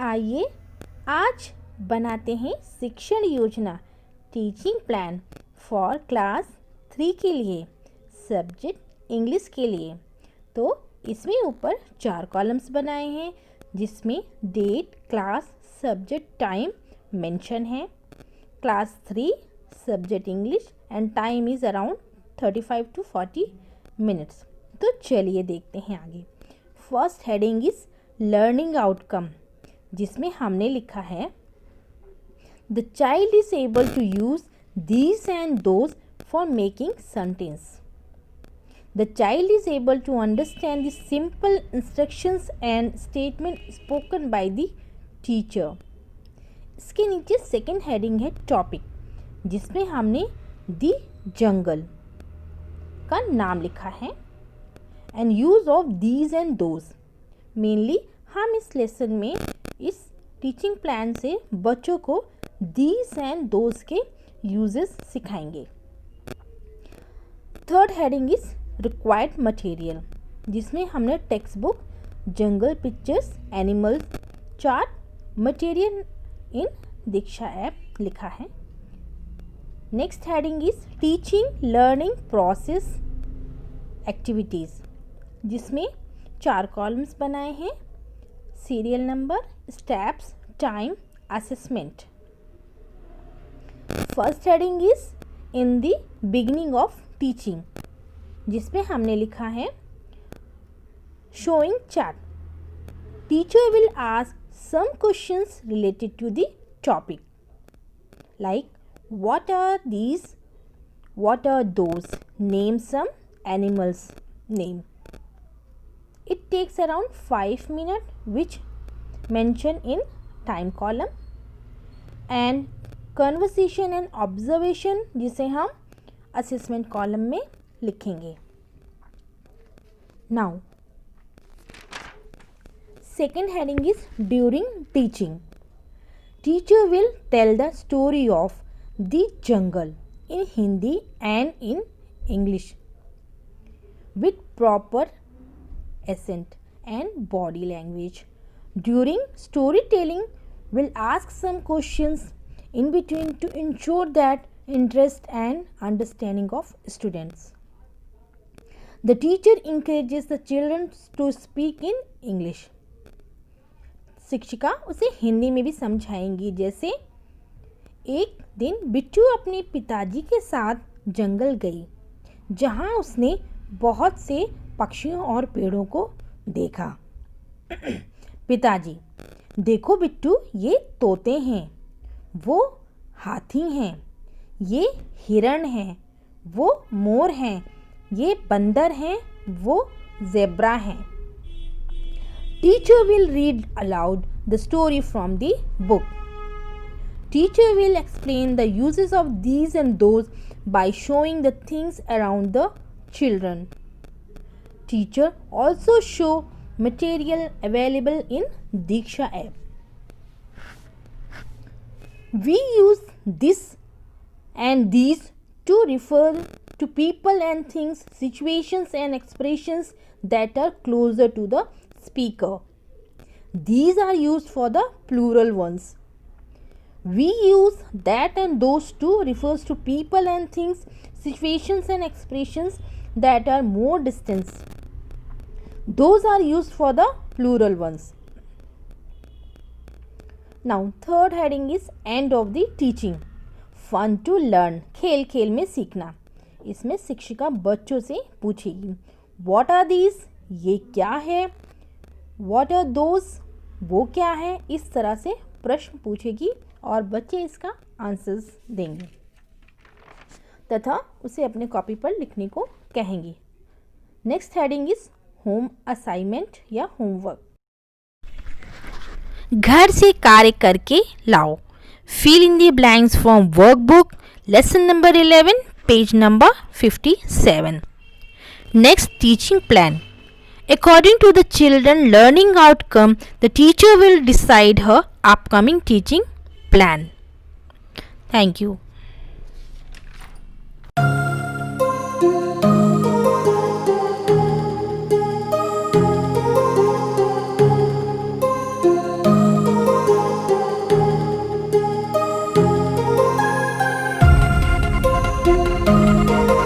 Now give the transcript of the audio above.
आइए आज बनाते हैं शिक्षण योजना टीचिंग प्लान फॉर क्लास 3 के लिए, सब्जेक्ट इंग्लिश के लिए। तो इसमें ऊपर 4 कॉलम्स बनाए हैं जिसमें date, class, subject, time mention है। Class 3 subject English and time is around 35 to 40 minutes. तो चलिए देखते हैं आगे। First heading is learning outcome, जिसमें हमने लिखा है the child is able to use these and those for making sentence. The child is able to understand the simple instructions and statement spoken by the teacher. इसके नीचे second heading है topic, जिसमें हमने the jungle का नाम लिखा है and use of these and those. Mainly हम इस लेसन में इस टीचिंग प्लान से बच्चों को दीज एंड दोज के यूजेस सिखाएंगे। Third heading is required material, जिसमें हमने text book, jungle pictures, animal chart, material in Diksha app लिखा है। Next heading is teaching learning process activities, जिसमें 4 कॉलम्स बनाए हैं, serial number, steps, time, assessment. First heading is in the beginning of teaching, जिसमें हमने लिखा है showing chat. Teacher will ask some questions related to the topic like what are these, what are those, name some animals name. It takes around 5 minutes, which mentioned in time column, and conversation and observation, जिसे हम assessment column में लिखेंगे। Now, second heading is during teaching. Teacher will tell the story of the jungle in Hindi and in English with proper accent and body language. During storytelling, we'll ask some questions in between to ensure that interest and understanding of students. The teacher encourages the children to speak in English. शिक्षिका उसे हिंदी में भी समझाएंगी। जैसे एक दिन बिट्टू अपने पिताजी के साथ जंगल गई, जहां उसने बहुत से पक्षियों और पेड़ों को देखा। पिताजी, देखो बिट्टू, ये तोते हैं, वो हाथी हैं, ये हिरण हैं, वो मोर हैं, ये बंदर हैं, वो ज़ेब्रा हैं। Teacher will read aloud the story from the book. Teacher will explain the uses of these and those by showing the things around the children. Teacher also show material available in Diksha app. We use this and these to refer to people and things, situations and expressions that are closer to the speaker. These are used for the plural ones. We use that and those to refers to people and things, situations and expressions that are more distant. Those are used for the plural ones. Now third heading is end of the teaching. Fun to learn. खेल खेल में सीखना. इसमें शिक्षिका बच्चों से पूछेगी What are these? ये क्या है? What are those? वो क्या है? इस तरह से प्रश्न पूछेगी और बच्चे इसका आंसर्स देंगे तथा उसे अपने कॉपी पर लिखने को कहेंगी. Next heading is home assignment या होमवर्क. घर से कार्य करके लाओ. Fill in the blanks from workbook lesson number 11 page number 57. Next teaching plan. According to the children learning outcome, the teacher will decide her upcoming teaching plan. Thank you.